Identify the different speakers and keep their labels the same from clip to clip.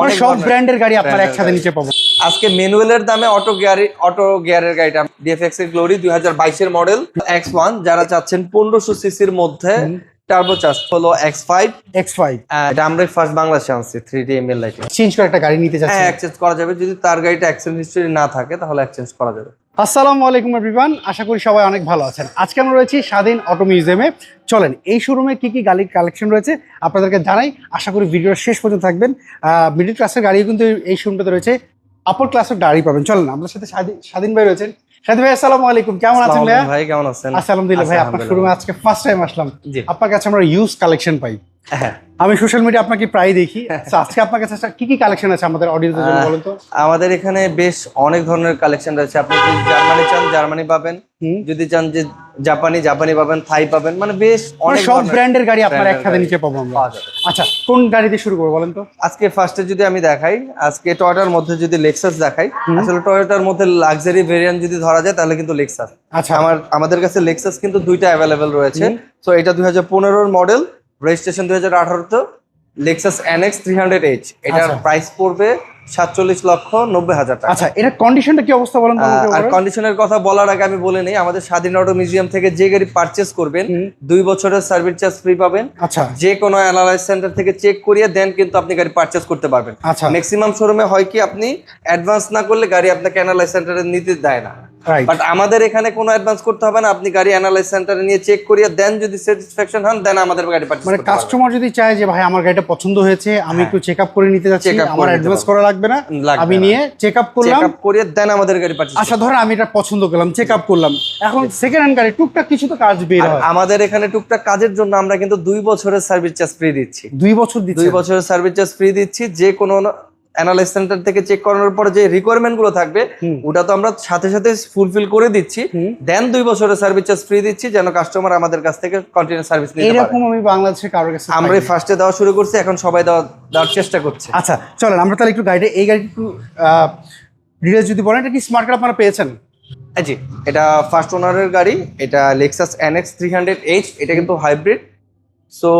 Speaker 1: অনেক সব ব্র্যান্ডের গাড়ি আপনারা একসাথে নিচে পাবেন।
Speaker 2: আজকে ম্যানুয়ালের দামে অটো গিয়ারের গাড়িটা ডিএফএক্স এর গ্লোরি 2022 এর মডেল X1 যারা চাচ্ছেন 1500 সিসির মধ্যে টার্বো চার্জ হলো X5 এটা আমরা ফার্স্ট বাংলাদেশে আনছি 3D ML লাইটিং।
Speaker 1: চেঞ্জ করে একটা গাড়ি নিতে চাচ্ছেন?
Speaker 2: হ্যাঁ, এক্সচেঞ্জ করা যাবে যদি তার গাড়িটা অ্যাক্সিডেন্ট হিস্টরি না থাকে তাহলে এক্সচেঞ্জ করা যাবে।
Speaker 1: আসসালামু আলাইকুম এভরিওয়ান, আশা করি সবাই অনেক ভালো আছেন। আজকে আমরা রয়েছি স্বাধীন অটো মিউজিয়ামে। চলেন এই শোরুমে কি কি গাড়ির কালেকশন রয়েছে আপনাদেরকে জানাই। আশা করি ভিডিওর শেষ পর্যন্ত থাকবেন। মিডল ক্লাসের গাড়িও কিন্তু এই শোরুমটাতে রয়েছে, আপার ক্লাসের গাড়ি পাবেন। চলেন আমাদের সাথে স্বাধীন ভাই রয়েছেন। স্বাধীন ভাই আসসালামু আলাইকুম, কেমন আছেন
Speaker 2: ভাই? কেমন আছেন?
Speaker 1: আলহামদুলিল্লাহ ভাই, আপনার শোরুমে আজকে ফার্স্ট টাইম আসলাম। আপনার কাছে আমরা ইউজ কালেকশন পাই। আমি সোশ্যাল মিডিয়া আপনাকে প্রায় দেখি। আজকে আপনার কাছে কি কি কালেকশন আছে আমাদের অডিয়েন্সের জন্য বলুন তো।
Speaker 2: আমাদের এখানে বেশ অনেক ধরনের কালেকশন রয়েছে। আপনি যদি জার্মানি চান জার্মানি পাবেন, যদি চান যে জাপানি পাবেন, থাই পাবেন, মানে বেশ অনেক
Speaker 1: সব ব্র্যান্ডের গাড়ি আপনারা একসাথে নিচে পাবো আমরা। আচ্ছা, কোন গাড়ি দিয়ে শুরু করব বলেন তো?
Speaker 2: আজকে ফার্স্টে যদি আমি দেখাই, আজকে টয়োটার মধ্যে যদি লেক্সাস দেখাই, আসলে টয়োটার মধ্যে লাক্সারি ভেরিয়েন্ট যদি ধরা যায় তাহলে কিন্তু লেক্সাস।
Speaker 1: আচ্ছা,
Speaker 2: আমাদের কাছে লেক্সাস কিন্তু দুইটা অ্যাভেলেবেল রয়েছে। তো এটা 2015 এর মডেল, রেজিস্ট্রেশন 2018 তে, লেক্সাস NX 300H। এটার প্রাইস পড়বে 47,90,000 টাকা।
Speaker 1: আচ্ছা, এটা কন্ডিশনটা কি অবস্থা বলেন তো?
Speaker 2: আর কন্ডিশনের কথা বলার আগে আমি বলে নেই, আমাদের স্বাধীন অটো মিউজিয়াম থেকে যে গাড়ি পারচেজ করবেন 2 বছরের সার্ভিস চার্জ ফ্রি পাবেন।
Speaker 1: আচ্ছা,
Speaker 2: যে কোনো অ্যানালাইজ সেন্টার থেকে চেক করিয়ে দেন কিন্তু আপনি গাড়ি পারচেজ করতে পারবেন।
Speaker 1: আচ্ছা,
Speaker 2: ম্যাক্সিমাম শোরুমে হয় কি আপনি অ্যাডভান্স না করলে গাড়ি আপনাকে অ্যানালাইজ সেন্টারে নিতে দেয় না, বাট আমাদের এখানে কোনো অ্যাডভান্স করতে হবে না। আপনি গাড়ি অ্যানালাইজ সেন্টারে নিয়ে চেক করিয়ে দেন, যদি স্যাটিসফ্যাকশন হন দেন আমাদের গাড়ি পারচেজ
Speaker 1: মানে
Speaker 2: করতে পারবেন।
Speaker 1: কাস্টমার যদি চায় যে ভাই আমার গাড়িটা পছন্দ হয়েছে, আমি একটু চেকআপ করে নিতে যাচ্ছি, আমার অ্যাডভান্স করা লাগবে না, আমি নিয়ে চেকআপ করলাম,
Speaker 2: চেকআপ করিয়ে দেন আমাদের গাড়ি পারচেজ।
Speaker 1: আচ্ছা, ধরেন আমি এটা পছন্দ করলাম, চেকআপ করলাম, এখন সেকেন্ড হ্যান্ড গাড়ি টুকটাক কিছু তো কাজ বের হয়।
Speaker 2: আমাদের এখানে টুকটাক কাজের জন্য আমরা কিন্তু 2 বছরের সার্ভিস চার্জ ফ্রি দিচ্ছি।
Speaker 1: 2 বছর দিচ্ছি?
Speaker 2: 2 বছরের সার্ভিস চার্জ ফ্রি দিচ্ছি। যে কোনো অ্যানালাইজ সেন্টার থেকে চেক করানোর পরে যে রিকোয়ারমেন্ট গুলো থাকবে ওটা তো আমরা সাথে সাথে ফুলফিল করে দিচ্ছি। দেন 2 বছরের সার্ভিস চার্জ ফ্রি দিচ্ছি যেন কাস্টমার আমাদের কাছ থেকে কন্টিনিউ সার্ভিস নিতে পারে।
Speaker 1: এরকম আমি বাংলাদেশে কারোর কাছে
Speaker 2: আমরা ফার্স্টে দেওয়া শুরু করছি, এখন সবাই দেওয়ার চেষ্টা করছে।
Speaker 1: আচ্টা, চলেন আমরা তাহলে একটু গাড়িটা, এই গাড়িটা একটু ডিটেইলস যদি বলেন। এটা কি স্মার্ট কার্ড আপনারা পেয়েছেন?
Speaker 2: জি, এটা ফার্স্ট ওনারের গাড়ি। এটা লেক্সাস NX 300H। এটা কিন্তু হাইব্রিড। সো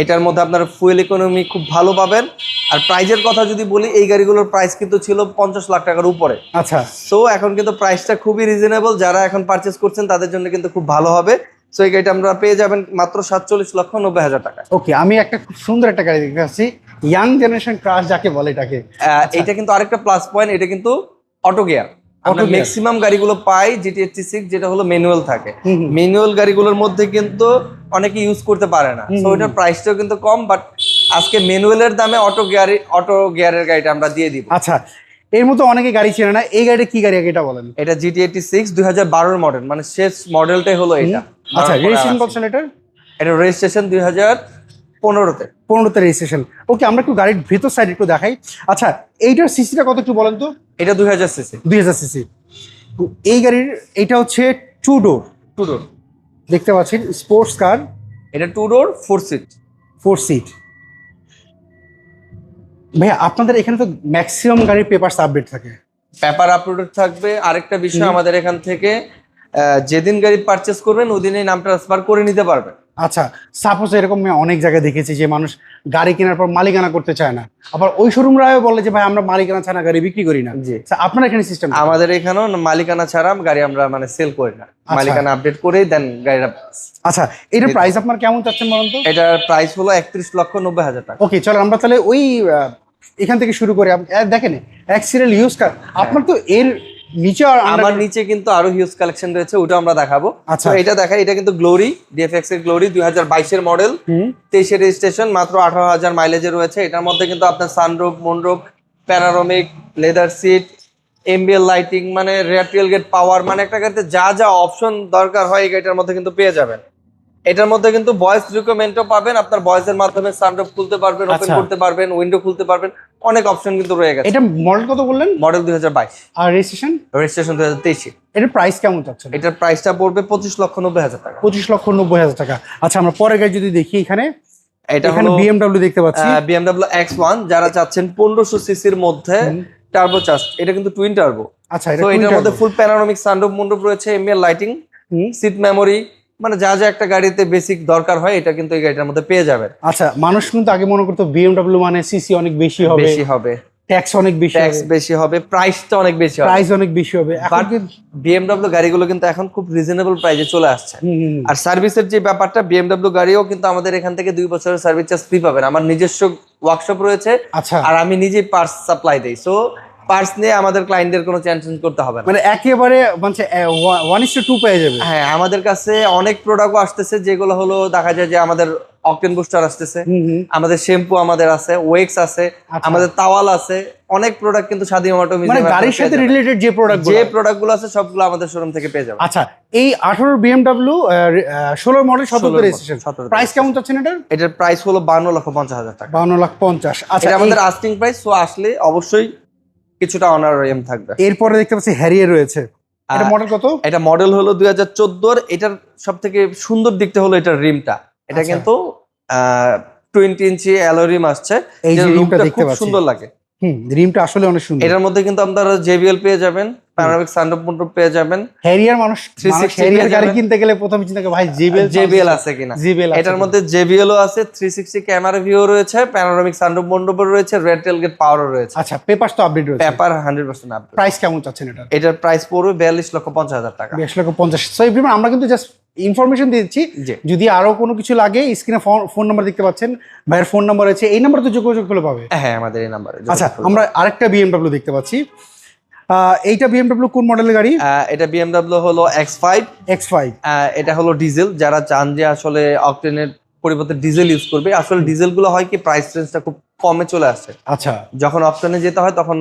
Speaker 2: এটার মধ্যে আপনার ফুয়েল ইকোনমি খুব ভালো পাবেন। আর প্রাইজের কথা যদি বলি, এই গাড়িগুলোর প্রাইস কিন্তু ছিল 50 লাখ টাকার উপরে।
Speaker 1: আচ্ছা,
Speaker 2: সো এখন কিন্তু প্রাইসটা খুবই রিজনেবল, যারা এখন পারচেজ করছেন তাদের জন্য কিন্তু খুব ভালো হবে। সো এই গাড়িটা আমরা পেয়ে যাবেন মাত্র 47,90,000 টাকা।
Speaker 1: ওকে, আমি একটা খুব সুন্দর একটা গাড়ি দেখতে পাচ্ছি, ইয়াং জেনারেশন ক্রাশ যাকে বলে এটাকে।
Speaker 2: এটা কিন্তু আরেকটা প্লাস পয়েন্ট, এটা কিন্তু অটো গিয়ার। আমরা ম্যাক্সিমাম গাড়িগুলো পাই GT86 যেটা হলো ম্যানুয়াল থাকে। ম্যানুয়াল গাড়িগুলোর মধ্যে কিন্তু অনেকে ইউজ করতে পারে না, সো এটার প্রাইসটাও কিন্তু কম। বাট আজকে ম্যানুয়ালের দামে অটো গিয়ারের গাড়িটা আমরা দিয়ে দিব।
Speaker 1: আচ্ছা, এর মতো অনেকে গাড়ি চেনে না, এই গাড়িটা কি গাড়ি এটা বলেন?
Speaker 2: এটা GT86 2012 মডেল, মানে শেষ মডেলটাই হলো এটা।
Speaker 1: আচ্ছা, রেজিস্ট্রেশন কত সাল এটার?
Speaker 2: এটা রেজিস্ট্রেশন 2015-তে।
Speaker 1: 15তে রেজিস্ট্রেশন। ওকে, আমরা একটু গাড়ির ভিতর সাইড একটু দেখাই। আচ্ছা, এইটার সিসিটা কত একটু বলেন তো?
Speaker 2: এটা 2000 সিসি।
Speaker 1: 2000 সিসি। এই গাড়ির এটা হচ্ছে 2 ডোর দেখতে পাচ্ছেন, স্পোর্টস কার।
Speaker 2: এটা 2 ডোর 4 সিট।
Speaker 1: ভাইয়া আপনাদের এখানে তো ম্যাক্সিমাম গাড়ির পেপারস আপডেট থাকে।
Speaker 2: পেপার আপলোডেড থাকবে। আরেকটা বিষয়, আমাদের এখান থেকে যেদিন গাড়ি পারচেজ করবেন ওদিনই নাম ট্রান্সফার করে নিতে পারবেন।
Speaker 1: আচ্ছা, সাপোজ এরকম আমি অনেক জায়গায় দেখেছি যে মানুষ গাড়ি কেনার পর মালিকানা করতে চায় না, আবার ওই শোরুমরাও বলে যে ভাই আমরা মালিকানা ছাড়া গাড়ি বিক্রি করি না।
Speaker 2: জি,
Speaker 1: আপনার এখানে সিস্টেম?
Speaker 2: আমাদের এখানেও মালিকানা ছাড়া গাড়ি আমরা মানে সেল করি না, মালিকানা আপডেট করেই দেন গাড়িটা।
Speaker 1: আচ্ছা, এটার প্রাইস আপনার কেমন চাচ্ছেন বলুন তো?
Speaker 2: এটার প্রাইস হলো 31,90,000 টাকা।
Speaker 1: ওকে, চলো আমরা তাহলে ওই এখান থেকে শুরু করি। দেখেন এক্সিরিয়াল ইউজ কার, আপনার তো এর নিচে,
Speaker 2: আমার নিচে কিন্তু আরো হিউজ কালেকশন রয়েছে, ওটা আমরা দেখাবো।
Speaker 1: আচ্ছা,
Speaker 2: এটা দেখাই। এটা কিন্তু গ্লোরি, ডিএফএক্স এর গ্লোরি 2022 এর মডেল, 23 এর রেজিস্ট্রেশন, মাত্র 18,000 মাইলেজে রয়েছে। এটার মধ্যে কিন্তু আপনার sunroof, moonroof, panoramic, leather seat, MBL lighting, মানে রিয়ার টেল গেট পাওয়ার, মানে একটা গাড়িতে যা যা অপশন দরকার হয় এই গাড়িটার মধ্যে কিন্তু পেয়ে যাবেন। এটার মধ্যে কিন্তু ভয়েস রিকমেন্ডও পাবেন, আপনার ভয়েসের মাধ্যমে সানরুফ খুলতে পারবেন, ওপেন করতে পারবেন, উইন্ডো খুলতে পারবেন, অনেক অপশন কিন্তু রয়ে গেছে।
Speaker 1: এটা মডেল কত বললেন?
Speaker 2: মডেল 2022।
Speaker 1: আর রেজিস্ট্রেশন? রেজিস্ট্রেশন
Speaker 2: 2023।
Speaker 1: এটার প্রাইস কেমন চাচ্ছেন?
Speaker 2: এটার প্রাইসটা পড়বে 25,90,000 টাকা।
Speaker 1: 25,90,000 টাকা। আচ্ছা, আমরা পরের গাড়ি যদি দেখি, এখানে
Speaker 2: এটা হলো
Speaker 1: BMW দেখতে পাচ্ছি,
Speaker 2: BMW X1 যারা চাচ্ছেন 1500 সিসির মধ্যে টার্বো চার্জ। এটা কিন্তু টুইন টার্বো।
Speaker 1: আচ্ছা,
Speaker 2: তো এটার মধ্যে ফুল প্যানোরামিক সানরুফ, মুনরুফ রয়েছে, এমবিএল লাইটিং, সিট মেমোরি, মানে যা যা একটা গাড়িতে বেসিক দরকার হয় এটা কিন্তু এই গাড়িটার মধ্যে পেয়ে যাবেন।
Speaker 1: আচ্ছা, মানুষ কিন্তু আগে মনে করতো বিএমডব্লিউ মানে সিসি অনেক বেশি হবে, ট্যাক্স অনেক বেশি
Speaker 2: ট্যাক্স বেশি হবে, প্রাইসটা অনেক বেশি হবে,
Speaker 1: প্রাইস অনেক বেশি হবে। এখন
Speaker 2: বাট বিএমডব্লিউ গাড়িগুলো কিন্তু এখন খুব রিজনেবল প্রাইসে চলে আসছে। আর সার্ভিসের যে ব্যাপারটা, বিএমডব্লিউ গাড়িও কিন্তু আমাদের এখান থেকে 2 বছরের সার্ভিস চার্জ ফ্রি পাবেন। আমার নিজস্ব ওয়ার্কশপ রয়েছে,
Speaker 1: আচ্ছা,
Speaker 2: আর আমি নিজেই পার্টস সাপ্লাই দেই। সো পার্টস নিয়ে আমাদের ক্লায়েন্টদের কোনো টেনশন করতে হবে না।
Speaker 1: মানে একেবারে মানে 1:2 পেয়ে যাবে।
Speaker 2: হ্যাঁ, আমাদের কাছে অনেক প্রোডাক্টও আসতেছে যেগুলো হলো দেখা যায় যে আমাদের অকটেন বুস্টার আসতেছে, আমাদের শ্যাম্পু আমাদের আছে, ওয়েক্স আছে, আমাদের তাওয়াল আছে, অনেক প্রোডাক্ট কিন্তু স্বাধীন অটো
Speaker 1: মানে গাড়ির সাথে রিলেটেড যে
Speaker 2: প্রোডাক্টগুলো আছে সবগুলো আমাদের শোরুম থেকে পেয়ে যাবেন।
Speaker 1: আচ্ছা, এই 18 বিএমডব্লিউ 16 মডেল 17 রেজিস্ট্রেশন, প্রাইস কেমন চাচ্ছেন এটার?
Speaker 2: এটার প্রাইস হলো 52,50,000 টাকা।
Speaker 1: 52,50,000। আচ্ছা,
Speaker 2: এটা আমাদের আস্কিং প্রাইস, সো আসলে অবশ্যই কিছুটা অনারিয়াম থাকবে।
Speaker 1: এরপরে দেখতে পাচ্ছি হ্যারিয়ার রয়েছে, এটা মডেল কত?
Speaker 2: এটা মডেল হলো 2014। এটার সবথেকে সুন্দর দিকটা হলো এটার রিমটা। এটা কিন্তু 20 ইঞ্চি অ্যালয় রিম আসছে,
Speaker 1: এই যে রিমটা দেখতে
Speaker 2: খুব
Speaker 1: পাচ্ছি,
Speaker 2: সুন্দর লাগে।
Speaker 1: রিমটা আসলে অনেক সুন্দর।
Speaker 2: এটার মধ্যে কিন্তু আপনারা জেবিএল পেয়ে যাবেন, প্যানোরামিক সানরুফ মুনরুফ পেয়ে যাবেন।
Speaker 1: হ্যারিয়ার মানুষ হ্যারিয়ার গাড়ি কিনতে গেলে প্রথমে চিন্তা করে ভাই
Speaker 2: জেবিএল আছে কিনা। এটার মধ্যে জেবিএলও আছে, 360 ক্যামেরা ভিউ রয়েছে, প্যানোরামিক সানরুফ মুনরুফ রয়েছে, রেড টেলগেট পাওয়ারও রয়েছে।
Speaker 1: আচ্ছা, পেপারস তো আপডেট রয়েছে,
Speaker 2: পেপার 100% আপডেট।
Speaker 1: প্রাইস কেমন চাচ্ছেন এটা?
Speaker 2: এটার প্রাইস পড়বে 42,50,000 টাকা।
Speaker 1: 42,50,000। সো এভরিওয়ান, আমরা কিন্তু জাস্ট ইনফরমেশন দিচ্ছি, যদি আরো কোনো কিছু লাগে স্ক্রিনে ফোন নাম্বার দেখতে পাচ্ছেন, ভাইয়ের ফোন নাম্বার আছে, এই নাম্বারে তো যোগাযোগ করলে পাবে।
Speaker 2: হ্যাঁ, আমাদের এই নাম্বারে।
Speaker 1: আচ্ছা, আমরা আরেকটা বিএমডব্লিউ দেখতে পাচ্ছি, এইটা বিএমডব্লিউ কোন মডেলের গাড়ি?
Speaker 2: এটা বিএমডব্লিউ হলো X5। এটা হলো ডিজেল। যারা চান যে আসলে অকটেনের পরিবর্তে ডিজেল ইউজ করবে, আসলে ডিজেল গুলো হয় কি প্রাইস রেঞ্জটা খুব কমে চলে আসে।
Speaker 1: আচ্ছা,
Speaker 2: যখন অকটেনে যেতে হয় তখন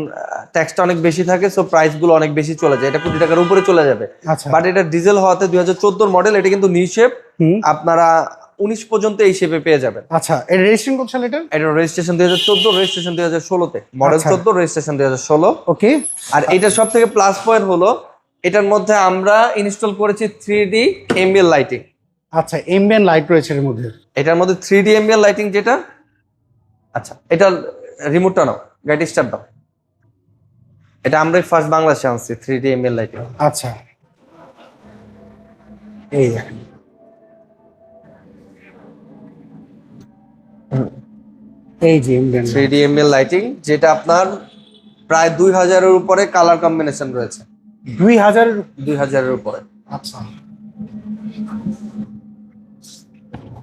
Speaker 2: ট্যাক্সটা অনেক বেশি থাকে, সো প্রাইস গুলো অনেক বেশি চলে যায়, এটা কোটি টাকার উপরে চলে যাবে।
Speaker 1: আচ্ছা,
Speaker 2: বাট এটা ডিজেল হওয়াতে 2014 মডেল, এটা কিন্তু নিউ শেপ, আপনারা 19 পর্যন্ত এই শেপে পেয়ে যাবেন।
Speaker 1: আচ্ছা, এর রেজিস্ট্রেশন কত সাল এটা?
Speaker 2: এটা রেজিস্ট্রেশন 2014, রেজিস্ট্রেশন 2016 তে, মডেল 14, রেজিস্ট্রেশন 2016।
Speaker 1: ওকে।
Speaker 2: আর এটা সব থেকে প্লাস পয়েন্ট হলো এটার মধ্যে আমরা ইনস্টল করেছি 3D এমবিএল লাইটিং।
Speaker 1: আচ্ছা, এমবিএন লাইট রয়েছে এর মধ্যে।
Speaker 2: এটার মধ্যে 3D এমবিএল লাইটিং যেটা, আচ্ছা এটা রিমোটটা নাও, গাড়ি স্টার্ট দাও। এটা আমরাই ফার্স্ট বাংলাদেশে আনছি 3D এমবিএল লাইটিং।
Speaker 1: আচ্ছা, এই দেখেন, এই যে
Speaker 2: 3D এমবিএল লাইটিং, যেটা আপনার প্রায় 2000-এর উপরে কালার কম্বিনেশন রয়েছে।
Speaker 1: 2000
Speaker 2: এর উপরে।
Speaker 1: আচ্ছা,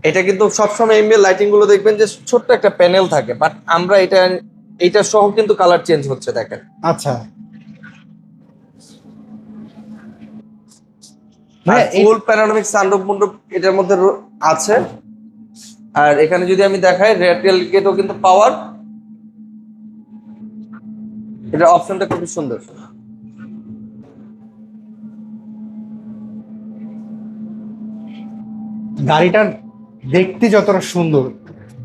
Speaker 2: এটা কিন্তু সবসময় এমবিএল লাইটিং গুলো দেখবেন যে ছোট্ট একটা প্যানেল থাকে, বাট আমরা এটা সহ কিন্তু কালার চেঞ্জ হচ্ছে, দেখেন।
Speaker 1: আচ্ছা,
Speaker 2: ফুল প্যানোরামিক সানরুফ মুনরুফ এটার মধ্যে আছে। আর এখানে যদি আমি দেখাই, রেড টেলগেটও কিন্তু পাওয়ার, এটা অপশনটা খুব সুন্দর।
Speaker 1: গাড়িটার দেখতে যতটা সুন্দর,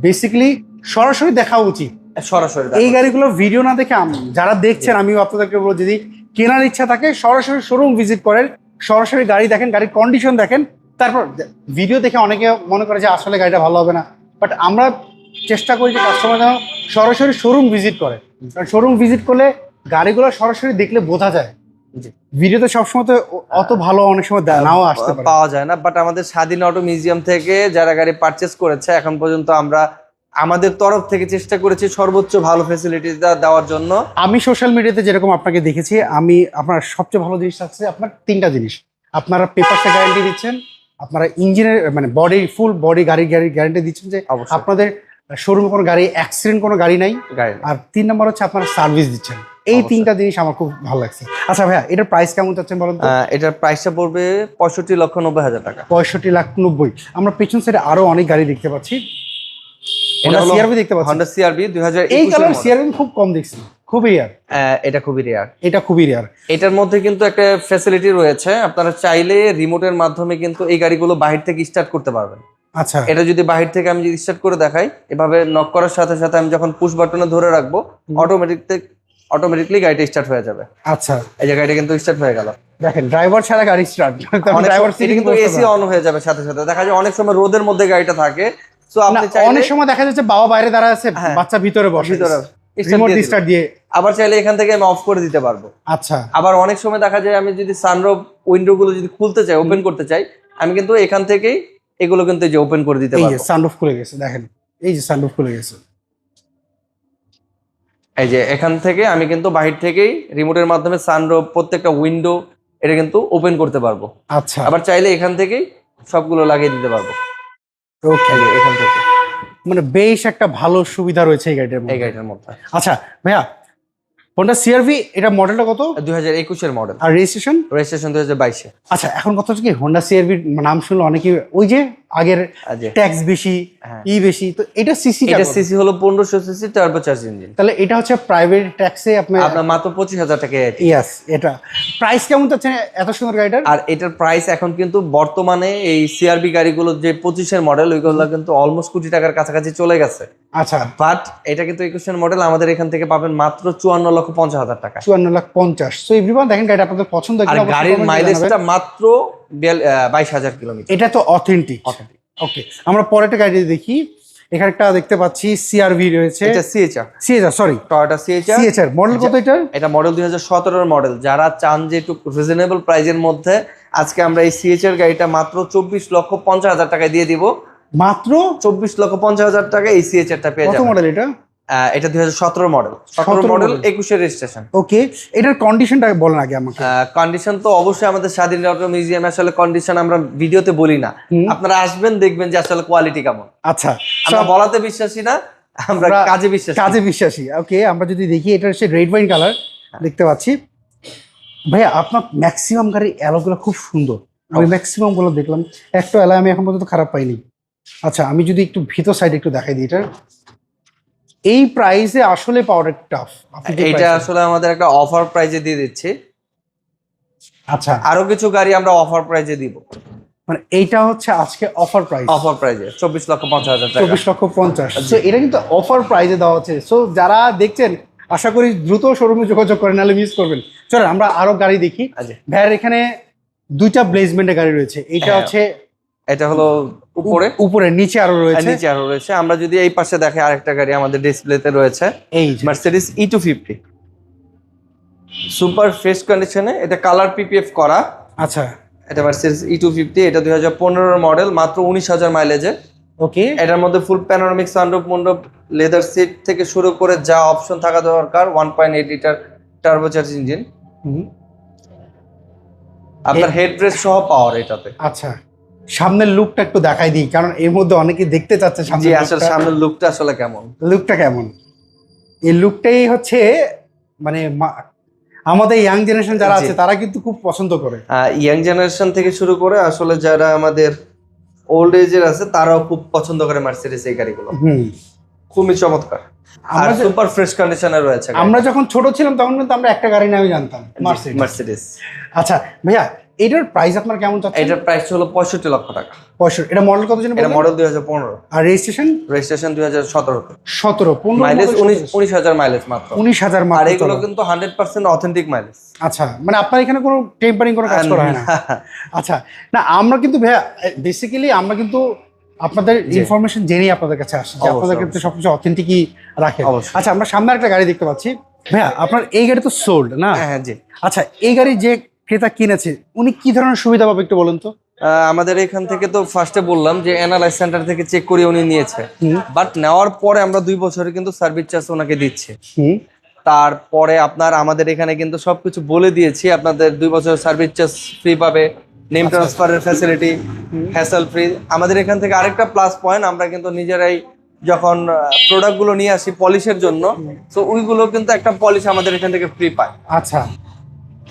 Speaker 1: বেসিক্যালি সরাসরি দেখা উচিত।
Speaker 2: সরাসরি
Speaker 1: এই গাড়িগুলো ভিডিও না দেখে যারা দেখছেন, আমিও আপনাদেরকে বলবো, যদি কেনার ইচ্ছা থাকে সরাসরি শোরুম ভিজিট করেন, সরাসরি গাড়ি দেখেন, গাড়ির কন্ডিশন দেখেন, তারপর ভিডিও দেখে অনেকে মনে করে যে আসলে গাড়িটা ভালো হবে না, বাট আমরা চেষ্টা করি যে কাস্টমার যেন সরাসরি শোরুম ভিজিট করে, কারণ শোরুম ভিজিট করলে গাড়িগুলো সরাসরি দেখলে বোঝা যায়। ভিডিওতে সবসময় তো অত ভালো অনেক সময় নাও আসতে পারে,
Speaker 2: পাওয়া যায় না। বাট আমাদের স্বাধীন অটো মিউজিয়াম থেকে যারা গাড়ি পারচেস করেছে, এখন পর্যন্ত আমরা আমাদের তরফ থেকে চেষ্টা করেছি সর্বোচ্চ ভালো ফ্যাসিলিটি দেওয়ার জন্য।
Speaker 1: আমি সোশ্যাল মিডিয়াতে যেরকম আপনাকে দেখেছি, আমি আপনার সবচেয়ে ভালো জিনিস আছে আপনার 3টা জিনিস। আপনারা পেপারসে গ্যারান্টি দিচ্ছেন, আপনারা ইঞ্জিনের মানে বডি ফুল বডি গাড়ির গ্যারান্টি দিচ্ছেন যে আপনাদের শোরুমে কোনো গাড়ি অ্যাক্সিডেন্ট কোনো গাড়ি নাই, আর 3 নম্বর হচ্ছে আপনারা সার্ভিস দিচ্ছেন। এই 3টা জিনিস আমার খুব ভালো লাগছে। আচ্ছা ভাইয়া, এটার প্রাইস কেমন চাচ্ছেন বলুন তো?
Speaker 2: এটার প্রাইসটা পড়বে 65,90,000 টাকা।
Speaker 1: 65,90,000। আমরা পেছন সাইডে আরো অনেক গাড়ি দেখতে পাচ্ছি,
Speaker 2: এটা হলো
Speaker 1: সিআরভি দেখতে পাচ্ছি,
Speaker 2: Honda CR-V 2021।
Speaker 1: এই কালার সিআরভি খুব কম দেখছি, খুবই রেয়ার।
Speaker 2: এটা খুবই রেয়ার।
Speaker 1: এটা খুবই রেয়ার।
Speaker 2: এটার মধ্যে কিন্তু একটা ফ্যাসিলিটি রয়েছে, আপনারা চাইলে রিমোটের মাধ্যমে কিন্তু এই গাড়িগুলো বাহির থেকে স্টার্ট করতে পারবেন।
Speaker 1: আচ্ছা,
Speaker 2: এটা যদি বাহির থেকে আমি যদি স্টার্ট করে দেখাই, এভাবে নক করার সাথে সাথে আমি যখন পুশ বাটনে ধরে রাখবো, অটোমেটিকলি গাড়িটা স্টার্ট হয়ে যাবে।
Speaker 1: আচ্ছা,
Speaker 2: এই যে গাড়িটা কিন্তু স্টার্ট হয়ে গেল,
Speaker 1: দেখেন ড্রাইভার ছাড়া গাড়ি স্টার্ট, ড্রাইভার সিট
Speaker 2: কিন্তু এসি অন হয়ে যাবে সাথে সাথে। দেখা যায় অনেক সময় রোদের মধ্যে গাড়িটা থাকে, সো আপনি চাইলে
Speaker 1: অনেক সময় দেখা যাচ্ছে বাবা বাইরে দাঁড়া আছে, বাচ্চা ভিতরে বসে, রিমোট স্টার্ট দিয়ে
Speaker 2: আবার চাইলে এখান থেকে আমি অফ করে দিতে পারবো।
Speaker 1: আচ্ছা,
Speaker 2: আবার অনেক সময় দেখা যায় আমি যদি সানরুফ উইন্ডো গুলো যদি খুলতে চাই, ওপেন করতে চাই, আমি কিন্তু এখান থেকেই এগুলো কিন্তু যে ওপেন করে দিতে
Speaker 1: এই যে
Speaker 2: পারবো।
Speaker 1: সানরুফ খুলে গেছে, দেখেন এই যে সানরুফ খুলে গেছে।
Speaker 2: এই যে এখান থেকে আমি কিন্তু বাহির থেকেই রিমোটের মাধ্যমে সানরুফ প্রত্যেকটা উইন্ডো এটা কিন্তু ওপেন করতে পারবো।
Speaker 1: আচ্ছা,
Speaker 2: আবার চাইলে এখান থেকেই সবগুলো লাগিয়ে দিতে পারবো।
Speaker 1: ওকে,
Speaker 2: এই যে এখান থেকে
Speaker 1: মানে বেশ একটা ভালো সুবিধা রয়েছে এই গাড়িটার
Speaker 2: এই
Speaker 1: মধ্যে।
Speaker 2: গাড়িটার মধ্যে।
Speaker 1: আচ্ছা ভাইয়া, হোন্ডা সিআরভি এটা মডেলটা কত
Speaker 2: 2021 মডেল,
Speaker 1: আর রেজিস্ট্রেশন?
Speaker 2: রেজিস্ট্রেশন 2022।
Speaker 1: আচ্ছা, এখন কথা হচ্ছে কি, হোন্ডা সিআরভির নাম শুনলে অনেকে ওই যে আগের
Speaker 2: আজে
Speaker 1: ট্যাক্স বেশি,
Speaker 2: হ্যাঁ।
Speaker 1: বেশি, তো এটা সিসি,
Speaker 2: এটা সিসি হলো 1500 সিসি টার্বো চার্জ ইঞ্জিন।
Speaker 1: তাহলে এটা হচ্ছে প্রাইভেট ট্যাক্সে আপনার
Speaker 2: আপনার মাত্র 25,000 টাকা।
Speaker 1: ইয়াস, এটা প্রাইস কেমন যাচ্ছে এত সুন্দর গাড়িটার?
Speaker 2: আর এটার প্রাইস এখন কিন্তু বর্তমানে এই সিআরবি গাড়িগুলো যে 25 মডেল ওইগুলো কিন্তু অলমোস্ট কোটি টাকার কাছাকাছি চলে গেছে।
Speaker 1: আচ্ছা,
Speaker 2: বাট এটা কিন্তু 21 মডেল আমাদের এখান থেকে পাবেন মাত্র 54,50,000 টাকা।
Speaker 1: 54,50,000। সো এভরিওয়ান দেখেন গাড়িটা আপনাদের পছন্দ
Speaker 2: আর
Speaker 1: কিনা অবশ্যই
Speaker 2: গাড়ির
Speaker 1: comment এ
Speaker 2: মাইলেজটা
Speaker 1: জানাবেন।
Speaker 2: মাত্র 22,000 কিলোমিটার।
Speaker 1: এটা তো অথেন্টিক। ওকে, আমরা পরে একটা গাড়ি দেখি। এখানে একটা দেখতে পাচ্ছি সিআরভি রয়েছে,
Speaker 2: এটা সিএচআর,
Speaker 1: সরি
Speaker 2: টয়োটা সিএচআর।
Speaker 1: সিএচআর মডেল কত এটা?
Speaker 2: এটা মডেল 2017 মডেল। যারা চান যে একটু রিজনেবল প্রাইজের মধ্যে আজকে আমরা এই সিএচআর গাড়িটা মাত্র 24,50,000 টাকায় দিয়ে দিব।
Speaker 1: মাত্র
Speaker 2: 24,50,000 টাকা এই সিএচআরটা পেয়ে
Speaker 1: কত
Speaker 2: যাবেন।
Speaker 1: মডেল এটা?
Speaker 2: এটা 2017 মডেল, 17 মডেল 21 রেজিস্ট্রেশন।
Speaker 1: ওকে, এটার কন্ডিশনটা বলেন আগে আমাকে।
Speaker 2: কন্ডিশন তো অবশ্যই আমাদের স্বাধীন অটো মিউজিয়ামে আসলে কন্ডিশন আমরা ভিডিওতে বলি না, আপনারা আসবেন দেখবেন যে আসলে কোয়ালিটি কেমন।
Speaker 1: আচ্ছা,
Speaker 2: আমরা বলাতে বিশ্বাসী না, আমরা কাজে বিশ্বাসী।
Speaker 1: কাজে বিশ্বাসী। ওকে, আমরা যদি দেখি এটা হচ্ছে রেড ওয়াইন কালার দেখতে পাচ্ছি। ভাইয়া, আপনার ম্যাক্সিমাম গাড়ির অ্যালোগুলো খুব সুন্দর, আমি ম্যাক্সিমাম গুলো দেখলাম, একটা অ্যালো আমি এখন পর্যন্ত খারাপ পাইনি। আচ্ছা, আমি যদি একটু ভিতর সাইড একটু দেখাই দিই, এটা এই প্রাইসে আসলে পাওয়াটা টাফ।
Speaker 2: এটা আসলে আমাদের একটা অফার প্রাইজে দিয়ে দিচ্ছি।
Speaker 1: আচ্ছা,
Speaker 2: আরো কিছু গাড়ি আমরা অফার প্রাইজে দিব।
Speaker 1: মানে এইটা হচ্ছে আজকে অফার প্রাইস,
Speaker 2: অফার প্রাইজে 24,50,000 টাকা।
Speaker 1: 24,50,000। সো এটা কিন্তু অফার প্রাইসে দেওয়া হচ্ছে। সো যারা দেখছেন আশা করি দ্রুত শোরুমে যোগাযোগ করেন, নাহলে মিস করবেন। চলেন আমরা আরো গাড়ি দেখি। ভাইয়ার এখানে দুইটা ব্লেজমেন্টের গাড়ি রয়েছে, এইটা হচ্ছে
Speaker 2: এটা হলো উপরে,
Speaker 1: উপরে নিচে আরো রয়েছে,
Speaker 2: নিচে আরো রয়েছে। আমরা যদি এই পাশে দেখে আরেকটা গাড়ি আমাদের ডিসপ্লেতে রয়েছে,
Speaker 1: এই
Speaker 2: মার্সিডিজ E250 সুপার ফ্রেশ কন্ডিশনে। এটা কালার পিপিএফ করা।
Speaker 1: আচ্ছা,
Speaker 2: এটা মার্সিডিজ E250, এটা 2015 মডেল, মাত্র 19,000 মাইলেজে।
Speaker 1: ওকে,
Speaker 2: এটার মধ্যে ফুল প্যানোরামিক সানরুফ, মন্ডপ, লেদার সিট থেকে শুরু করে যা অপশন থাকা দরকার, 1.8 লিটার টার্বোচার্জ ইঞ্জিন। আপনার হেড ব্রেস সহ পাওয়ার এটাতে।
Speaker 1: আচ্ছা, সামনের লুকটা একটু দেখাই দিই, কারণ এর মধ্যে অনেকে দেখতে চাচ্ছে
Speaker 2: জি,
Speaker 1: সামনের
Speaker 2: আসলে সামনের লুকটা আসলে কেমন।
Speaker 1: লুকটা কেমন। এই লুকটাই হচ্ছে মানে আমাদের ইয়াং জেনারেশন যারা আছে তারা কিন্তু খুব পছন্দ করে।
Speaker 2: ইয়াং জেনারেশন থেকে শুরু করে আসলে যারা আমাদের ওল্ড এজের আছে তারাও খুব পছন্দ করে মার্সিডিজ এই গাড়িগুলো। খুবই চমৎকার আর সুপার ফ্রেশ কন্ডিশনে রয়েছে।
Speaker 1: আমরা যখন ছোট ছিলাম তখন কিন্তু আমরা একটা গাড়ি নামই জানতাম,
Speaker 2: মার্সিডিজ।
Speaker 1: আচ্ছা ভাইয়া, এটার প্রাইস আপনার কেমন চাচ্ছেন?
Speaker 2: এটার প্রাইস হলো 65 লক্ষ টাকা।
Speaker 1: 65। এটা মডেল কত জন?
Speaker 2: এটা মডেল 2015।
Speaker 1: আর রেজিস্ট্রেশন?
Speaker 2: রেজিস্ট্রেশন 2017।
Speaker 1: 15
Speaker 2: মাইলেজ 19,000 মাইলেজ মাত্র।
Speaker 1: 19,000
Speaker 2: আর
Speaker 1: মাত্র।
Speaker 2: এগুলো কিন্তু 100% অথেন্টিক মাইলেজ।
Speaker 1: আচ্ছা, মানে আপনার এখানে কোনো টেম্পারিং কোনো কাজ করা হয় না? আচ্ছা, না আমরা কিন্তু ভাইয়া বেসিক্যালি আমরা কিন্তু আপনাদের ইনফরমেশন জেনেই আপনাদের কাছে আসি যে আপনাদের কিন্তু সবকিছু অথেন্টিকই রাখেন। আচ্ছা, আমরা সামনে একটা গাড়ি দেখতে পাচ্ছি। ভাইয়া, আপনার এই গাড়ি তো সোল্ড না?
Speaker 2: হ্যাঁ জি।
Speaker 1: আচ্ছা, এই গাড়ি যে ক্রেতা কিনেছে উনি কি ধরনের সুবিধা পাবে একটু বলুন তো।
Speaker 2: আমাদের এখান থেকে তো ফার্স্টে বললাম যে এনালাইজ সেন্টার থেকে চেক করে উনি নিয়েছে, বাট নেওয়ার পরে আমরা 2 বছরে কিন্তু সার্ভিস চার্জ ওনাকে দিচ্ছি। তারপরে আপনার আমাদের এখানে কিন্তু সবকিছু বলে দিয়েছি, আপনাদের 2 বছরের সার্ভিস চার্জ ফ্রি পাবে, নেম ট্রান্সফারের ফ্যাসিলিটি, হ্যাসেল ফ্রি। আমাদের এখান থেকে আরেকটা প্লাস পয়েন্ট, আমরা কিন্তু নিজেরাই যখন প্রোডাক্টগুলো নিয়ে আসি পলিশের জন্য, তো ওইগুলো কিন্তু একটা পলিশ আমাদের এখান থেকে ফ্রি পায়।
Speaker 1: আচ্ছা,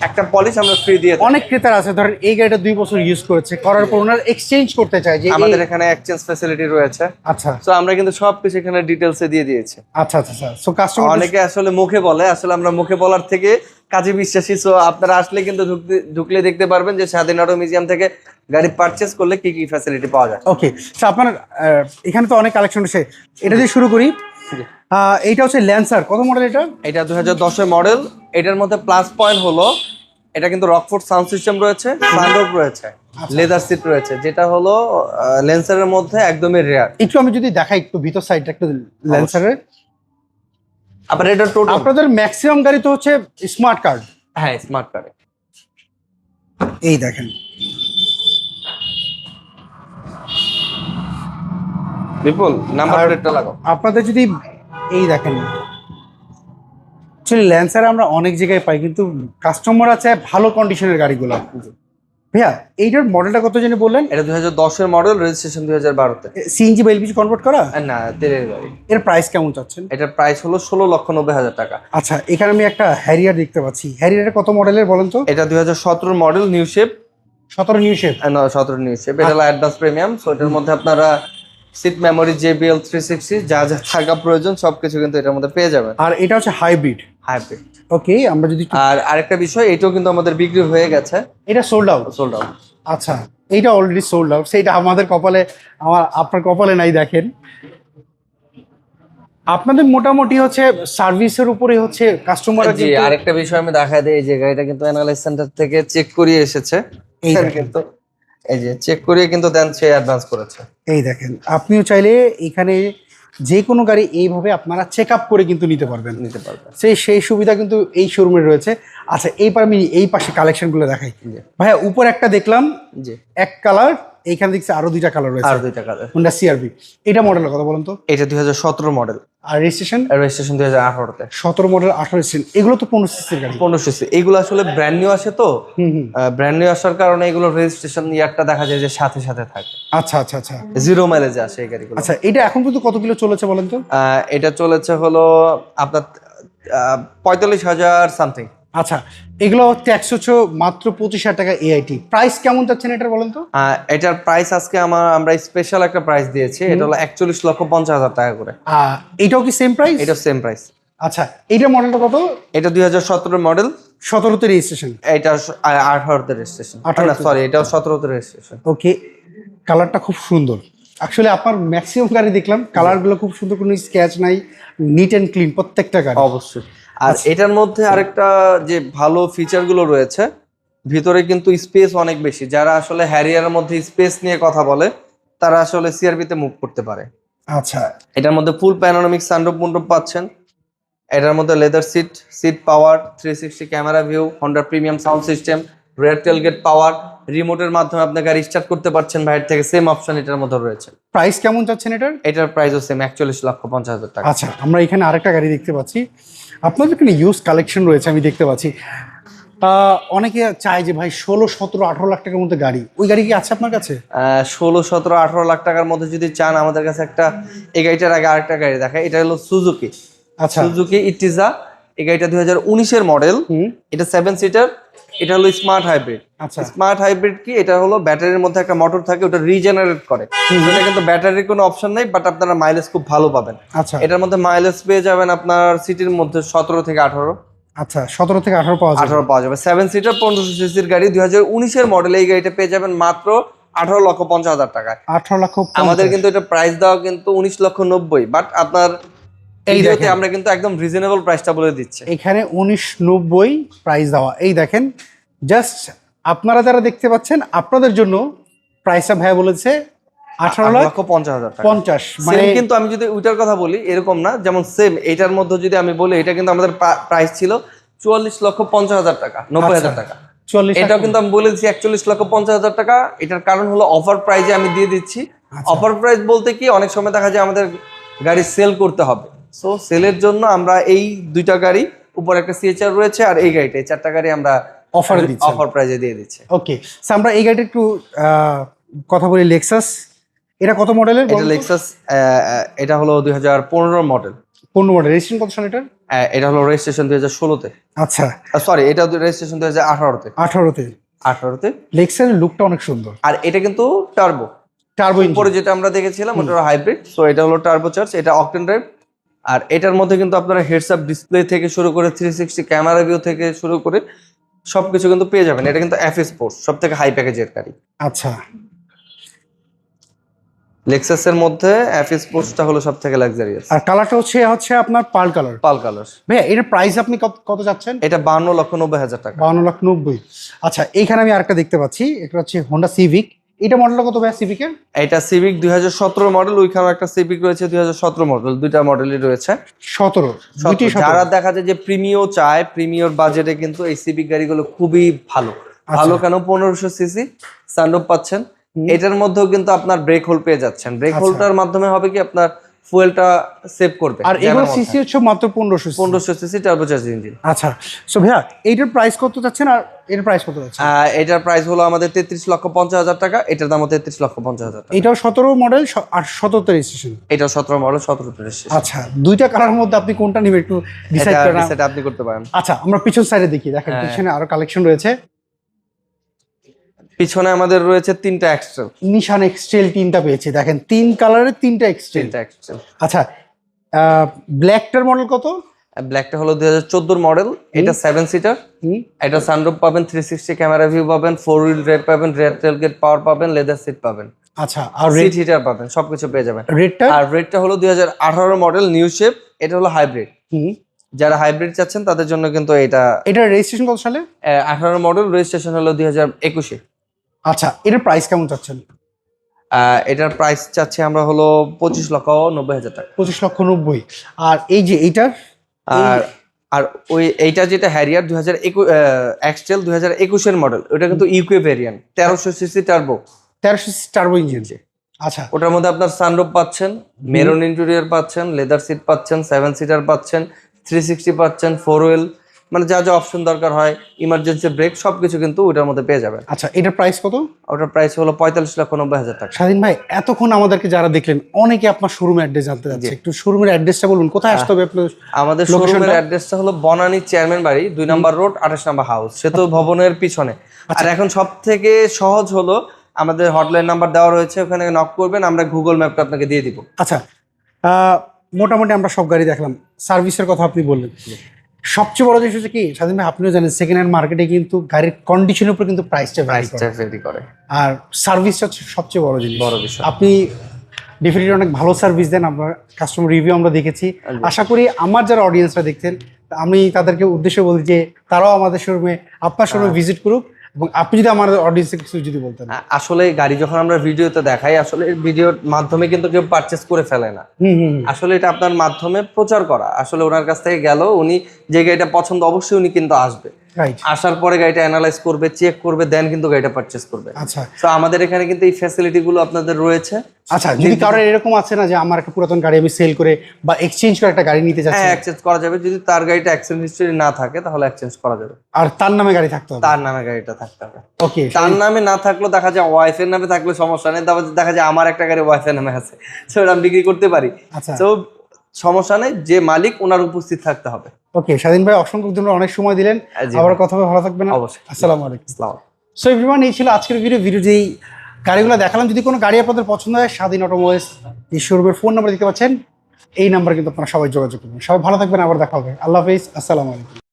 Speaker 2: একটা পলিশ আমরা ফ্রি দিয়ে দিই।
Speaker 1: অনেক ক্রেতার আছে ধরেন এই গাড়িটা 2 বছর ইউজ করেছে, করার পর ওনার এক্সচেঞ্জ করতে চায়, যে
Speaker 2: আমাদের এখানে এক্সচেঞ্জ ফ্যাসিলিটি রয়েছে।
Speaker 1: আচ্ছা,
Speaker 2: সো আমরা কিন্তু সবকিছু এখানে ডিটেইলসে দিয়ে দিয়েছি।
Speaker 1: আচ্ছা আচ্ছা স্যার। সো কাস্টমার
Speaker 2: অনেকে আসলে মুখে বলে, আসলে আমরা মুখে বলার থেকে কাজে বিশ্বাসী। সো আপনারা আসলে কিন্তু ঢুকলে দেখতে পারবেন যে স্বাধীন অটো মিউজিয়াম থেকে গাড়ি পারচেজ করলে কি কি ফ্যাসিলিটি পাওয়া যায়।
Speaker 1: ওকে, তো আপনার এখানে তো অনেক কালেকশন আছে, এটা দিয়ে শুরু করি। এইটা হচ্ছে ল্যান্সার, কত মডেল এটা?
Speaker 2: এটা 2010 এর মডেল। এটার মধ্যে প্লাস পয়েন্ট হলো এটা কিন্তু রকফোর্ড সাউন্ড সিস্টেম রয়েছে, সানরুফ রয়েছে, লেদার সিট রয়েছে, যেটা হলো ল্যান্সারের মধ্যে একদমই রেয়ার।
Speaker 1: একটু আমি যদি দেখাই একটু ভিতর সাইডটা একটু ল্যান্সারের।
Speaker 2: আবার এটা টোটাল
Speaker 1: আপনাদের ম্যাক্সিমাম গাড়ি তো হচ্ছে স্মার্ট কার্ড।
Speaker 2: হ্যাঁ, স্মার্ট কার্ড।
Speaker 1: এই দেখেন
Speaker 2: বিপুল নাম্বার
Speaker 1: আর
Speaker 2: প্লেটটা লাগাও।
Speaker 1: আপনাদের যদি এই দেখেন, অ্যাকচুয়ালি ল্যান্সার আমরা অনেক জায়গায় পাই, কিন্তু কাস্টমাররা চায় ভালো কন্ডিশনের গাড়িগুলো। ভাইয়া এইটার মডেলটা কত জানি বললেন?
Speaker 2: এটা 2010 এর মডেল, রেজিস্ট্রেশন 2012-তে।
Speaker 1: সিএনজি বা এলপিজি কনভার্ট করা?
Speaker 2: না, তেলের গাড়ি।
Speaker 1: এর প্রাইস কেমন চাচ্ছেন?
Speaker 2: এটার প্রাইস হলো 16,90,000 টাকা।
Speaker 1: আচ্ছা, এখানে আমি একটা হ্যারিয়ার দেখতে পাচ্ছি। হ্যারিয়ার কত মডেলের বলেন তো?
Speaker 2: এটা 2017 model, new shape.
Speaker 1: 17 new shape?
Speaker 2: 17 new shape. এটা হলো অ্যাডভান্স প্রিমিয়াম। সো এটার মধ্যে আপনারা সিট মেমোরি, JBL 360 যা যা থাকা প্রয়োজন সবকিছু কিন্তু এটার মধ্যে পেয়ে যাবেন।
Speaker 1: আর এটা হচ্ছে হাইব্রিড।
Speaker 2: হাইব্রিড।
Speaker 1: ওকে, আমরা যদি
Speaker 2: আর আরেকটা বিষয়, এটাও কিন্তু আমাদের বিক্রি হয়ে গেছে।
Speaker 1: এটা সোল্ড আউট?
Speaker 2: Sold out.
Speaker 1: আচ্ছা, এইটা অলরেডি সোল্ড আউট। সেইটা আমাদের কপালে, আপনার কপালে নাই। দেখেন আপনাদের মোটামুটি হচ্ছে সার্ভিসের উপরে হচ্ছে কাস্টমার।
Speaker 2: জি, আরেকটা বিষয় আমি দেখাই দিই, এই যে গাড়িটা কিন্তু অ্যানালাইজ সেন্টার থেকে চেক করিয়ে এসেছে।
Speaker 1: এই
Speaker 2: কিন্তু এই যে চেক করিয়ে কিন্তু দেন সে অ্যাডভান্স করেছে।
Speaker 1: এই দেখেন, আপনিও চাইলে এখানে যে কোনো গাড়ি এইভাবে আপনারা চেক আপ করে কিন্তু নিতে পারবেন। সেই সুবিধা কিন্তু এই শোরুমে রয়েছে। আচ্ছা, এইবার আমি এই পাশে কালেকশনগুলো দেখাই। ভাইয়া উপর একটা দেখলাম,
Speaker 2: জি,
Speaker 1: এক কালার। এইখানে দেখছি আরো দুইটা কালার রয়েছে।
Speaker 2: আর দুইটা কালার।
Speaker 1: Honda CR-V. এটা মডেলের কথা বলুন তো?
Speaker 2: এটা 2017 মডেল।
Speaker 1: আর রেজিস্ট্রেশন?
Speaker 2: রেজিস্ট্রেশন 2018-তে।
Speaker 1: 17 model, 18 registration. এগুলো তো 15 সিসির গাড়ি।
Speaker 2: 15 সিসি। এগুলো আসলে ব্র্যান্ড নিউ আসে তো, ব্র্যান্ড নিউ আসার কারণে এগুলো রেজিস্ট্রেশন ইয়ারটা দেখা যায় যে সাথে সাথে থাকে।
Speaker 1: আচ্ছা আচ্ছা আচ্ছা,
Speaker 2: 0 মাইলেজে আসে এই গাড়িগুলো।
Speaker 1: আচ্ছা, এটা এখন পর্যন্ত কত কিলো চলেছে বলেন তো?
Speaker 2: এটা চলেছে হলো আপনার 45,000 সামথিং।
Speaker 1: আচ্ছা, এগুলো ট্যাক্স হচ্ছে মাত্র 25,000 টাকা এআইটি। প্রাইস কেমন যাচ্ছেন এটার বলেন তো?
Speaker 2: এটার প্রাইস আজকে আমরা স্পেশাল একটা প্রাইস দিয়েছি। এটা হলো 41,50,000 টাকা করে।
Speaker 1: এটাও কি সেম প্রাইস?
Speaker 2: এটা সেম প্রাইস।
Speaker 1: আচ্ছা, এইটার মডেলটা কত?
Speaker 2: এটা 2017 মডেল।
Speaker 1: 17তে রেজিস্ট্রেশন?
Speaker 2: এটা 18তে রেজিস্ট্রেশন। না সরি, এটা 17তে রেজিস্ট্রেশন।
Speaker 1: ওকে, কালারটা খুব সুন্দর। অ্যাকচুয়ালি আপনার ম্যাক্সিমাম গাড়ি দেখলাম কালারগুলো খুব সুন্দর, কোনো স্ক্র্যাচ নাই, নিট অ্যান্ড ক্লিন প্রত্যেকটা গাড়ি।
Speaker 2: অবশ্যই। আর এটার মধ্যে আরেকটা যে ভালো ফিচার গুলো রয়েছে, ভিতরে কিন্তু স্পেস অনেক বেশি। যারা আসলে হ্যারিয়ারের মধ্যে স্পেস নিয়ে কথা বলে তারা আসলে সিআরভিতে মুভ করতে পারে।
Speaker 1: আচ্ছা,
Speaker 2: এটার মধ্যে ফুল প্যানোরামিক সানরুফ মন্ডপ পাচ্ছেন। এটার মধ্যে leather seat power, 360 camera view, Honda premium sound system, rear tailgate power, রিমোটের মাধ্যমে আপনি গাড়ি স্টার্ট করতে পারছেন বাইরে থেকে। সেম অপশন এটার মধ্যে রয়েছে।
Speaker 1: প্রাইস কেমন যাচ্ছেন এটার?
Speaker 2: এটার প্রাইসও সেম, 41,50,000 টাকা।
Speaker 1: আচ্ছা, আমরা এখানে আরেকটা গাড়ি দেখতে পাচ্ছি। আপনাদের এখানে ইউজ কালেকশন রয়েছে আমি দেখতে পাচ্ছি। অনেকে চায় যে ভাই 16, 17, 18 লাখ টাকার মধ্যে গাড়ি, ওই গাড়ি কি আছে আপনার কাছে?
Speaker 2: 16, 17, 18 লাখ টাকার মধ্যে যদি চান, আমাদের কাছে একটা, এই গাড়িটার আগে আরেকটা গাড়ি দেখায়। এটা হলো সুজুকি।
Speaker 1: আচ্ছা,
Speaker 2: সুজুকি ইটিজা। এই গাড়িটা 2019-এর মডেল। এটা 7 সিটার। এটা হলো স্মার্ট হাইব্রিড।
Speaker 1: আচ্ছা,
Speaker 2: স্মার্ট হাইব্রিড কি? এটা হলো ব্যাটারির মধ্যে একটা মোটর থাকে, ওটা রিজেনারেট করে। এটা কিন্তু ব্যাটারির কোনো অপশন নেই, বাট আপনারা মাইলেজ খুব ভালো পাবেন।
Speaker 1: আচ্ছা,
Speaker 2: এটার মধ্যে মাইলেজ পেয়ে যাবেন আপনার সিটির মধ্যে 17 থেকে 18।
Speaker 1: আচ্ছা, 17 থেকে 18 পাওয়া যাবে।
Speaker 2: 18 পাওয়া যাবে। 7 সিটার 1500 সিসির গাড়ি 2019-এর মডেল। এই গাড়িটা পেয়ে যাবেন মাত্র 18,50,000 টাকায়।
Speaker 1: 18 লক্ষ।
Speaker 2: আমাদের কিন্তু এটা প্রাইস দেওয়া কিন্তু 19,90,000, বাট আপনার এই ভিডিওতে আমরা কিন্তু একদম রিজনেবল প্রাইসটা বলে দিচ্ছি।
Speaker 1: এখানে 19,90 প্রাইস দেওয়া। এই দেখেন, জাস্ট আপনারা যারা দেখতে পাচ্ছেন আপনাদের জন্য প্রাইসটা ভাই বলেছে
Speaker 2: 18,50,000 টাকা।
Speaker 1: 50।
Speaker 2: মানে কিন্তু আমি যদি ওইটার কথা বলি, এরকম না। যেমন সেম এটার মধ্যে যদি আমি বলি, এটা কিন্তু আমাদের প্রাইস ছিল 44,50,000 টাকা, 90,000 টাকা।
Speaker 1: 44।
Speaker 2: এটাও কিন্তু আমি বলে দিচ্ছি 41,50,000 টাকা। এটার কারণ হলো অফার প্রাইজে আমি দিয়ে দিচ্ছি। অফার প্রাইস বলতে কি, অনেক সময় দেখা যায় আমাদের গাড়ি সেল করতে হবে। সো সেলের জন্য আমরা এই দুইটা গাড়ি, উপর একটা সিএচআর রয়েছে, আর এই গাড়িটা, এই চারটা গাড়ি আমরা
Speaker 1: অফারে দিচ্ছি,
Speaker 2: অফার প্রাইজে দিয়ে দিচ্ছি।
Speaker 1: ওকে, আমরা এই গাড়িটা একটু কথা বলি। লেক্সাস, এটা কত মডেলের?
Speaker 2: এটা লেক্সাস, এটা হলো 2015 মডেল।
Speaker 1: 15 মডেল। রেজিস্ট্রেশন কত সাল এটার?
Speaker 2: এটা হলো রেজিস্ট্রেশন 2016-তে।
Speaker 1: আচ্ছা,
Speaker 2: সরি, এটা রেজিস্ট্রেশন 2018-তে।
Speaker 1: 18তে। লেক্সাসের লুকটা অনেক সুন্দর।
Speaker 2: আর এটা কিন্তু টার্বো। উপরে যেটা আমরা দেখেছিলাম ওটা হাইব্রিড। সো এটা হলো টার্বো চার্জ, এটা অকটেন ড্রাইভ। আর এটার মধ্যে কিন্তু আপনারা হেডস আপ ডিসপ্লে থেকে শুরু করে 360 ক্যামেরা ভিউ থেকে শুরু করে সবকিছু কিন্তু পেয়ে যাবেন। এটা কিন্তু এফ স্পোর্টস, সব থেকে হাই প্যাকেজের গাড়ি।
Speaker 1: আচ্ছা,
Speaker 2: লেক্সাসের মধ্যে এফ স্পোর্টসটা হলো সব থেকে লাক্সারিয়াস।
Speaker 1: আর কালারটা হচ্ছে আপনার পার্ল কালার।
Speaker 2: পাল কালার।
Speaker 1: ভাইয়া এটার প্রাইস আপনি কত যাচ্ছেন?
Speaker 2: এটা 52,90,000 টাকা।
Speaker 1: 52,90,000। আচ্ছা, এইখানে আমি আরেকটা দেখতে পাচ্ছি, এটা হচ্ছে হোন্ডা সিভিক। এটা মডেলটা কত ভাইয়া সিভিকের?
Speaker 2: এটা সিভিক 2017 মডেল। ওইখানে একটা সিভিক রয়েছে 2017 মডেল। দুইটা মডেলই রয়েছে।
Speaker 1: 17।
Speaker 2: যারা দেখা যায় যে প্রিমিও চায়, প্রিমিয়র বাজেটে কিন্তু এই সিভিক গাড়িগুলো খুবই ভালো। ভালো কেন? 1500 সিসি সানরুফ পাচ্ছেন, এটার মধ্যেও কিন্তু আপনার ব্রেক হোল পেয়ে যাচ্ছেন। ব্রেক
Speaker 1: আচ্ছা।
Speaker 2: হোলটার মাধ্যমে হবে কি আপনার ফুয়েলটা সেভ করবে।
Speaker 1: আর এগুলো সিসি হচ্ছে মাত্র 1500
Speaker 2: সিসি টার্বোচার্জ ইঞ্জিন।
Speaker 1: আচ্ছা, সো ভাইয়া এইটার প্রাইস কত চাচ্ছেন আর এর প্রাইস কত যাচ্ছে?
Speaker 2: এটার প্রাইস হলো আমাদের 33,50,000 টাকা, এটার দাম 33,50,000 টাকা।
Speaker 1: এটাও 17 মডেল আর 17 রেজিস্ট্রেশন।
Speaker 2: এটাও 17 মডেল 17 রেজিস্ট্রেশন।
Speaker 1: আচ্ছা, দুইটা কালারের মধ্যে আপনি কোনটা নেবেন একটু ডিসাইড করেন।
Speaker 2: সেটা আপনি করতে পারেন।
Speaker 1: আচ্ছা, আমরা পিছন সাইডে দেখি, দেখেন
Speaker 2: হ্যাঁ।
Speaker 1: পিছনে আরো কালেকশন রয়েছে।
Speaker 2: পিছনে আমাদের রয়েছে 3টা এক্সট্রেল।
Speaker 1: নিশান এক্সট্রেল 3টা পেয়েছি, দেখেন 3 কালারের 3টা এক্সট্রেল।
Speaker 2: 3টা এক্সট্রেল।
Speaker 1: আচ্ছা, ব্ল্যাকটার মডেল কত?
Speaker 2: ব্ল্যাকটা হলো 2014 মডেল, এটা 7 সিটার। এটা সানরুফ পাবেন, 360 ক্যামেরা ভিউ পাবেন, 4 হুইল ড্রাইভ পাবেন, রিয়ার টেলগেট পাওয়ার পাবেন, লেদার সিট পাবেন।
Speaker 1: আচ্ছা, আর
Speaker 2: সিট হিটার পাবেন, সবকিছু পেয়ে যাবেন।
Speaker 1: রেডটা?
Speaker 2: আর রেডটা হলো 2018 মডেল নিউ শেপ, এটা হলো হাইব্রিড। যারা হাইব্রিড চাচ্ছেন তাদের জন্য কিন্তু
Speaker 1: এটা রেজিস্ট্রেশন কত সালে?
Speaker 2: 18 মডেল, রেজিস্ট্রেশন হলো 2021-এ।
Speaker 1: আচ্ছা, এটার প্রাইস কেমন চাচ্ছেন?
Speaker 2: এটার প্রাইস চাচ্ছি আমরা হলো 25,90,000 টাকা।
Speaker 1: 25,90,000। আর এই যে এইটার
Speaker 2: আর আর ওই এইটা যেটা হ্যারিয়ার 2021 এক্সটেল 2021-এর মডেল, ওটা কিন্তু UK variant, 1300 CC turbo.
Speaker 1: 1300 turbo engine. আচ্ছা,
Speaker 2: ওটার মধ্যে আপনার সানরুফ পাচ্ছেন, মেরুন ইন্টেরিয়র পাচ্ছেন, লেদার সিট পাচ্ছেন, 7 সিটার পাচ্ছেন, 360 পাচ্ছেন, 4 হুইল, মানে যা যা অপশন দরকার হয়, ইমার্জেন্সি ব্রেক সবকিছু কিন্তু ওটার মধ্যে পেয়ে যাবেন।
Speaker 1: আচ্ছা, এটার প্রাইস কত?
Speaker 2: ওটার প্রাইস হলো 45,90,000 টাকা।
Speaker 1: স্বাধীন ভাই, এতক্ষণ আমাদেরকে যারা দেখলেন অনেকে আপনার শোরুমের অ্যাড্রেস জানতে চাচ্ছে, একটু শোরুমের অ্যাড্রেসটা বলুন, কোথায় আসতে হবে আপনার?
Speaker 2: আমাদের শোরুমের অ্যাড্রেসটা হলো বনানী চেয়ারম্যান বাড়ি, 2 নম্বর রোড, 28 নম্বর হাউস, সেতু ভবনের পিছনে। আর এখন সব থেকে সহজ হলো আমাদের হটলাইন নাম্বার দেওয়া রয়েছে, ওখানে নক করবেন, আমরা গুগল ম্যাপটা আপনাকে দিয়ে দিব।
Speaker 1: আচ্ছা, মোটামুটি আমরা সব গাড়ি দেখলাম, সার্ভিসের কথা আপনি বললেন। সবচেয়ে বড় জিনিস হচ্ছে কি স্বাধীন ভাই, আপনিও জানেন সেকেন্ড হ্যান্ড মার্কেটে কিন্তু গাড়ির কন্ডিশনের উপর কিন্তু প্রাইসটা
Speaker 2: ভেরি করে,
Speaker 1: আর সার্ভিসটা হচ্ছে সবচেয়ে বড় জিনিস,
Speaker 2: বড় বিষয়।
Speaker 1: আপনি ডেফিনেটলি অনেক ভালো সার্ভিস দেন, আপনার কাস্টমার রিভিউ আমরা দেখেছি। আশা করি আমার যারা অডিয়েন্সরা দেখছেন, আমি তাদেরকে উদ্দেশ্য বলি যে তারাও আমাদের শোরুমে, আপনার শোরুমে ভিজিট করুক, এবং আপনি যদি আমাদের অডিয়েন্সে কিছু যদি বলতেন।
Speaker 2: আসলে গাড়ি যখন আমরা ভিডিওতে দেখাই, আসলে ভিডিওর মাধ্যমে কিন্তু কেউ পারচেস করে ফেলে না। আসলে এটা আপনার মাধ্যমে প্রচার করা, আসলে ওনার কাছ থেকে গেল, উনি যে গাড়িটা পছন্দ অবশ্যই উনি কিন্তু আসবে, আসার পরে গাড়িটা অ্যানালাইজ করবে, চেক করবে, দেন কিন্তু গাড়িটা পারচেজ করবে।
Speaker 1: আচ্ছা,
Speaker 2: তো আমাদের এখানে কিন্তু এই ফ্যাসিলিটি গুলো আপনাদের রয়েছে।
Speaker 1: আচ্ছা, যদি কারোর এরকম আছে না যে আমার একটা পুরাতন গাড়ি আমি সেল করে বা এক্সচেঞ্জ করে একটা গাড়ি নিতে চাচ্ছি,
Speaker 2: হ্যাঁ, এক্সচেঞ্জ করা যাবে। যদি তার গাড়িটা অ্যাক্সিডেন্ট হিস্টরি না থাকে তাহলে এক্সচেঞ্জ করা যাবে।
Speaker 1: আর তার নামে গাড়ি থাকতে হবে?
Speaker 2: তার নামে গাড়িটা থাকতে হবে।
Speaker 1: ওকে,
Speaker 2: তার নামে না থাকলেও দেখা যায় ওয়াইফের নামে থাকলে সমস্যা নেই, তারপর দেখা যায় আমার একটা গাড়ি ওয়াইফের নামে আছে, সেটা আমি বিক্রি করতে পারি।
Speaker 1: আচ্ছা,
Speaker 2: তো সমস্যা নেই, যে মালিক ওনার উপস্থিত থাকতে হবে।
Speaker 1: ওকে স্বাধীন ভাই, অসংখ্য ধন্যবাদ, অনেক সময় দিলেন। আবার কথা হবে, ভালো থাকবেন।
Speaker 2: অবশ্যই।
Speaker 1: আসসালামু আলাইকুম।
Speaker 2: আসসালাম।
Speaker 1: সো এভরিওয়ান, এই ছিল আজকের ভিডিও যেই গাড়িগুলো দেখালাম। যদি কোনো গাড়ি আপনাদের পছন্দ হয়, স্বাধীন অটোমোবাইলস এই শোরুমের ফোন নাম্বার দিতে পাচ্ছেন, এই নাম্বার কিন্তু আপনারা সবাই যোগাযোগ করবেন। সবাই ভালো থাকবেন, আবার দেখা হবে। আল্লাহ হাফিজ, আসসালামু আলাইকুম।